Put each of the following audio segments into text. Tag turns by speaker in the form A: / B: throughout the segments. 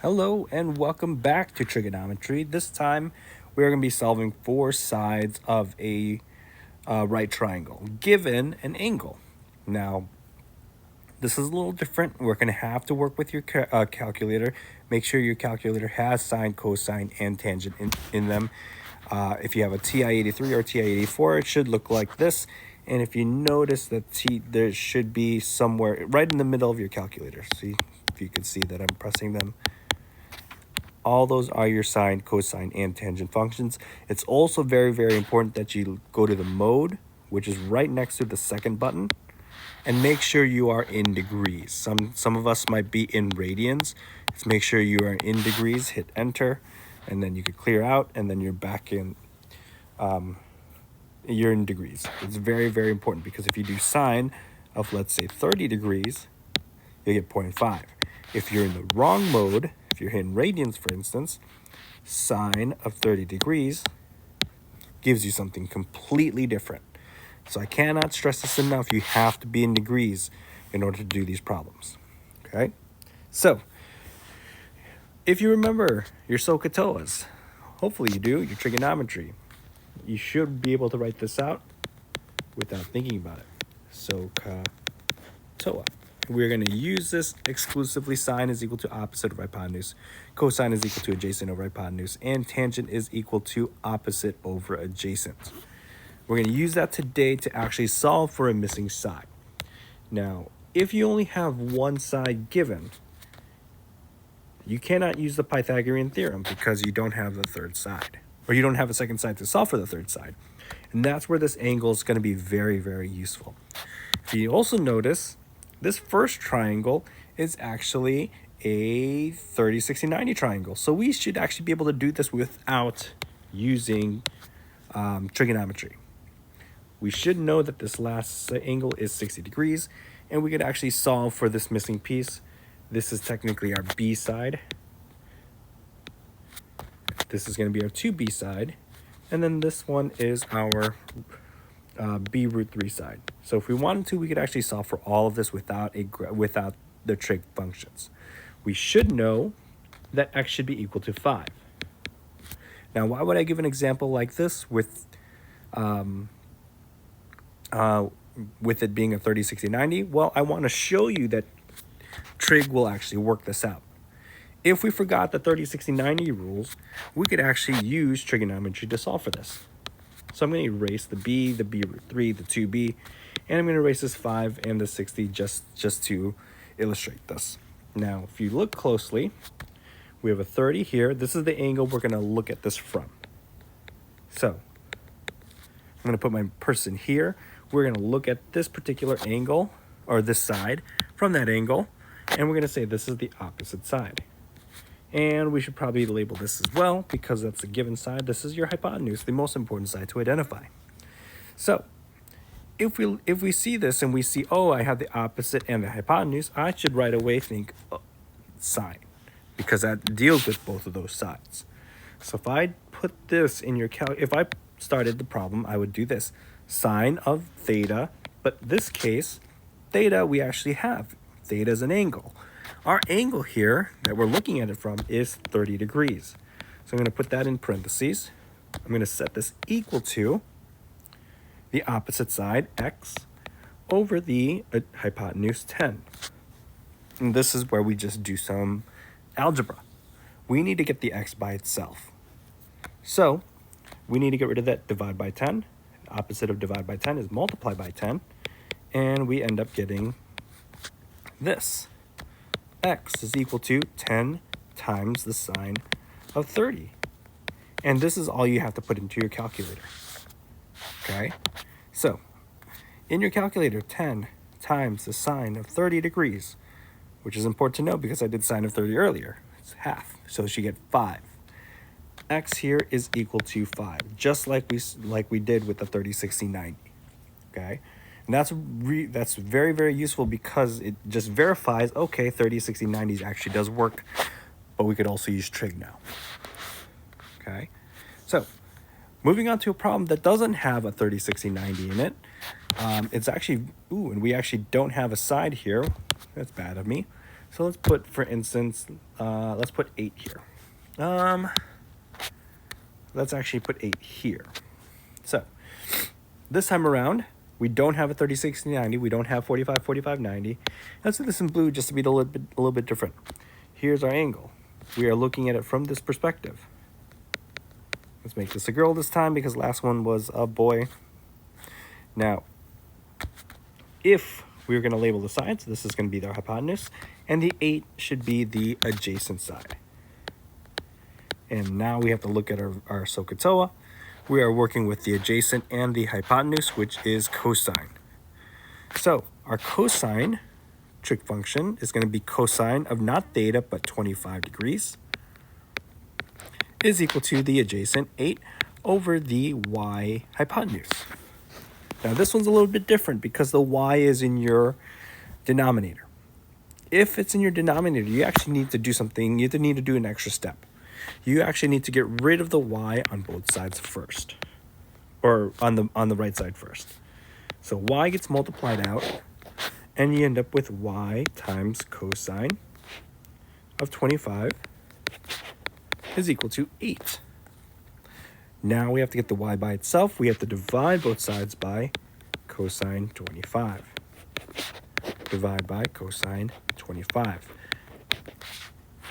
A: Hello and welcome back to Trigonometry. This time we are going to be solving four sides of a right triangle given an angle. Now, this is a little different. We're going to have to work with your calculator. Make sure your calculator has sine, cosine, and tangent in them. If you have a TI-83 or TI-84, it should look like this. And if you notice that there should be somewhere right in the middle of your calculator. See if you can see that I'm pressing them. All those are your sine, cosine, and tangent functions. It's also very, very important that you go to the mode, which is right next to the second button, and make sure you are in degrees. Some of us might be in radians. Let's make sure you are in degrees, hit enter, and then you could clear out, and then you're back in, you're in degrees. It's very, very important because if you do sine of, let's say, 30 degrees, you get 0.5. If you're in the wrong mode, if you're in radians, for instance, sine of 30 degrees gives you something completely different. So I cannot stress this enough. You have to be in degrees in order to do these problems. Okay? So, if you remember your SOHCAHTOAs, hopefully you do, your trigonometry, you should be able to write this out without thinking about it. SOHCAHTOA. We're going to use this exclusively. Sine is equal to opposite of hypotenuse. Cosine is equal to adjacent over hypotenuse. And tangent is equal to opposite over adjacent. We're going to use that today to actually solve for a missing side. Now, if you only have one side given, you cannot use the Pythagorean theorem because you don't have the third side. Or you don't have a second side to solve for the third side. And that's where this angle is going to be very, very useful. If you also notice, this first triangle is actually a 30, 60, 90 triangle. So we should actually be able to do this without using trigonometry. We should know that this last angle is 60 degrees, and we could actually solve for this missing piece. This is technically our B side. This is going to be our 2B side. And then this one is our B root 3 side. So if we wanted to, we could actually solve for all of this without the trig functions. We should know that x should be equal to 5. Now, why would I give an example like this with it being a 30, 60, 90? Well, I want to show you that trig will actually work this out. If we forgot the 30, 60, 90 rules, we could actually use trigonometry to solve for this. So I'm going to erase the B root 3, the 2B, and I'm going to erase this 5 and the 60 just to illustrate this. Now, if you look closely, we have a 30 here. This is the angle we're going to look at this from. So I'm going to put my person here. We're going to look at this particular angle, or this side, from that angle, and we're going to say this is the opposite side. And we should probably label this as well because that's a given side. This is your hypotenuse, the most important side to identify. So if we see this and we see, oh, I have the opposite and the hypotenuse, I should right away think sine because that deals with both of those sides. So if I put this in your if I started the problem, I would do this. Sine of theta, but this case, theta we actually have. Theta is an angle. Our angle here that we're looking at it from is 30 degrees. So I'm going to put that in parentheses. I'm going to set this equal to the opposite side, x, over the hypotenuse 10. And this is where we just do some algebra. We need to get the x by itself. So we need to get rid of that divide by 10. The opposite of divide by 10 is multiply by 10. And we end up getting this. X is equal to 10 times the sine of 30. And this is all you have to put into your calculator. Okay? So, in your calculator, 10 times the sine of 30 degrees, which is important to know because I did sine of 30 earlier. It's half, so you get 5. X here is equal to 5, just like we did with the 30, 60, 90. Okay? And that's very, very useful because it just verifies, okay, 30, 60, 90 actually does work, but we could also use trig now. Okay? So, moving on to a problem that doesn't have a 30, 60, 90 in it. It's actually, and we actually don't have a side here. That's bad of me. So let's put, for instance, let's put 8 here. Let's actually put 8 here. So this time around, we don't have a 30, 60, 90. We don't have 45, 45, 90. Let's do this in blue just to be a little bit different. Here's our angle. We are looking at it from this perspective. Let's make this a girl this time because last one was a boy. Now, if we're going to label the sides, this is going to be the hypotenuse, and the 8 should be the adjacent side. And now we have to look at our SOHCAHTOA. We are working with the adjacent and the hypotenuse, which is cosine. So our cosine trig function is going to be cosine of not theta, but 25 degrees, is equal to the adjacent 8 over the y hypotenuse. Now this one's a little bit different because the y is in your denominator. If it's in your denominator, you actually need to do something. You need to do an extra step. You actually need to get rid of the y on both sides first, or on the right side first. So y gets multiplied out, and you end up with y times cosine of 25 is equal to 8. Now we have to get the y by itself. We have to divide both sides by cosine 25. Divide by cosine 25.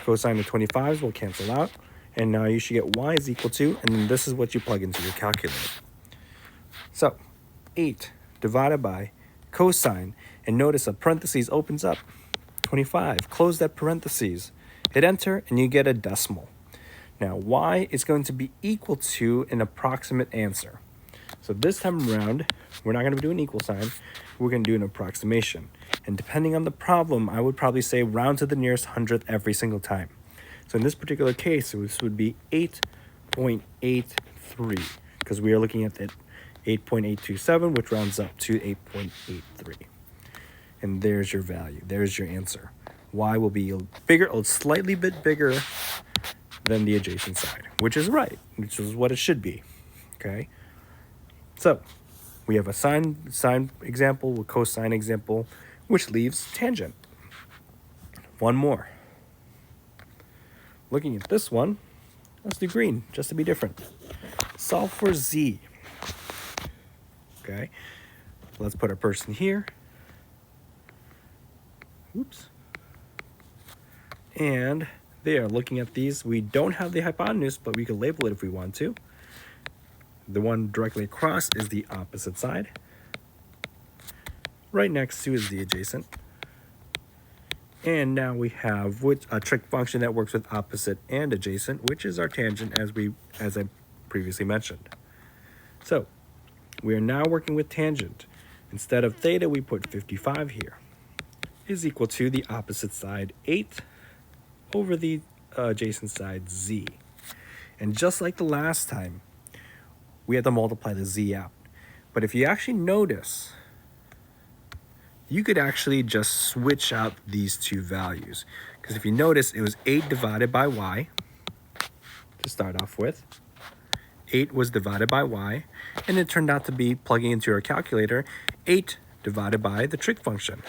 A: Cosine of 25s will cancel out. And now you should get y is equal to, and then this is what you plug into your calculator. So 8 divided by cosine, and notice a parentheses opens up. 25, close that parentheses. Hit enter, and you get a decimal. Now, y is going to be equal to an approximate answer. So this time around, we're not going to do an equal sign. We're going to do an approximation. And depending on the problem, I would probably say round to the nearest hundredth every single time. So in this particular case, this would be 8.83, because we are looking at the 8.827, which rounds up to 8.83. And there's your value. There's your answer. Y will be bigger, slightly bit bigger than the adjacent side, which is right, which is what it should be. Okay. So we have a sine example, a cosine example, which leaves tangent. One more. Looking at this one, let's do green, just to be different. Solve for z. Okay. Let's put our person here. Oops. And they are looking at these. We don't have the hypotenuse, but we can label it if we want to. The one directly across is the opposite side. Right next to is the adjacent. And now we have a trig function that works with opposite and adjacent, which is our tangent, as I previously mentioned. So we are now working with tangent. Instead of theta, we put 55 here. Is equal to the opposite side 8 over the adjacent side z. And just like the last time, we have to multiply the z out. But if you actually notice, you could actually just switch out these two values. Because if you notice, it was 8 divided by y to start off with. 8 was divided by y, and it turned out to be, plugging into our calculator, 8 divided by the trig function.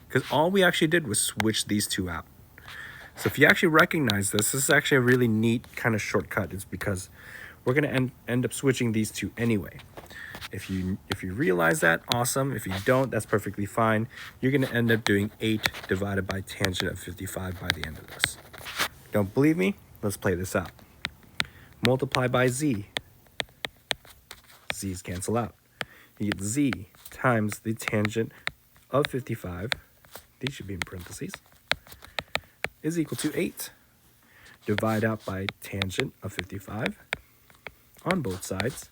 A: Because all we actually did was switch these two out. So if you actually recognize this is actually a really neat kind of shortcut. It's because we're going to end up switching these two anyway. If you realize that, awesome. If you don't, that's perfectly fine. You're going to end up doing 8 divided by tangent of 55 by the end of this. Don't believe me? Let's play this out. Multiply by z. Z's cancel out. You get z times the tangent of 55. These should be in parentheses. Is equal to 8. Divide out by tangent of 55 on both sides.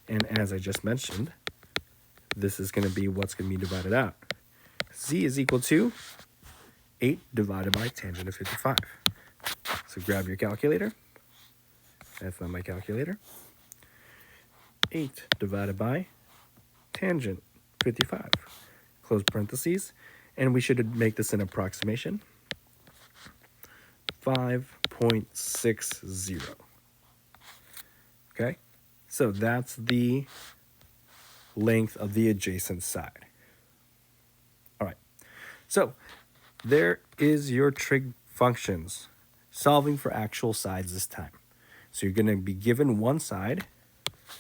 A: And as I just mentioned, this is going to be what's going to be divided out. Z is equal to 8 divided by tangent of 55. So grab your calculator. That's not my calculator. 8 divided by tangent 55. Close parentheses. And we should make this an approximation. 5.60. Okay? So that's the length of the adjacent side. All right. So there is your trig functions, solving for actual sides this time. So you're going to be given one side,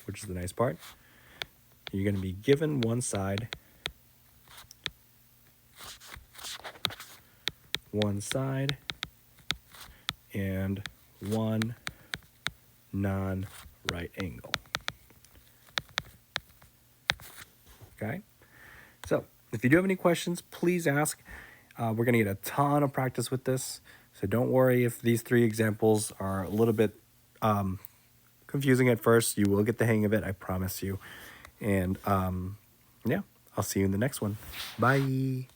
A: which is the nice part. You're going to be given one side, and one non-right angle. Okay? So if you do have any questions, please ask. We're going to get a ton of practice with this. So don't worry if these 3 examples are a little bit confusing at first. You will get the hang of it, I promise you. And yeah, I'll see you in the next one. Bye.